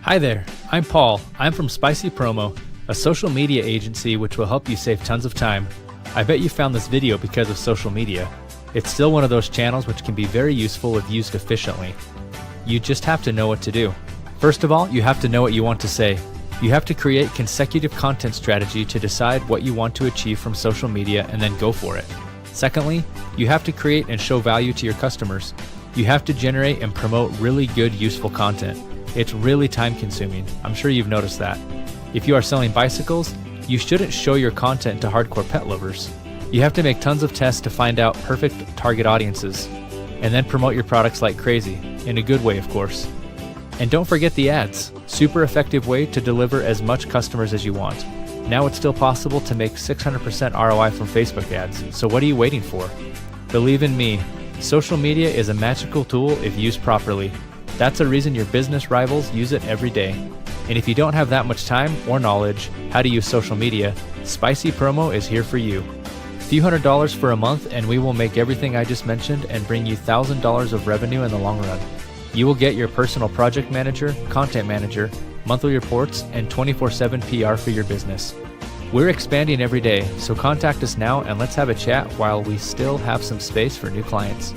Hi there, I'm Paul. I'm from Spicy Promo, a social media agency which will help you save tons of time. I bet you found this video because of social media. It's still one of those channels which can be very useful if used efficiently. You just have to know what to do. First of all, you have to know what you want to say. You have to create consecutive content strategy to decide what you want to achieve from social media and then go for it. Secondly, you have to create and show value to your customers. You have to generate and promote really good, useful content. It's really time consuming. I'm sure you've noticed that. If you are selling bicycles, you shouldn't show your content to hardcore pet lovers. You have to make tons of tests to find out perfect target audiences, and then promote your products like crazy, in a good way of course. And don't forget the ads, super effective way to deliver as much customers as you want. Now it's still possible to make 600% ROI from Facebook ads, so what are you waiting for? Believe in me, social media is a magical tool if used properly. That's a reason your business rivals use it every day. And if you don't have that much time or knowledge how to use social media, Spicy Promo is here for you. Few $100s for a month and we will make everything I just mentioned and bring you $1,000 of revenue in the long run. You will get your personal project manager, content manager, monthly reports, and 24/7 PR for your business. We're expanding every day, so contact us now and let's have a chat while we still have some space for new clients.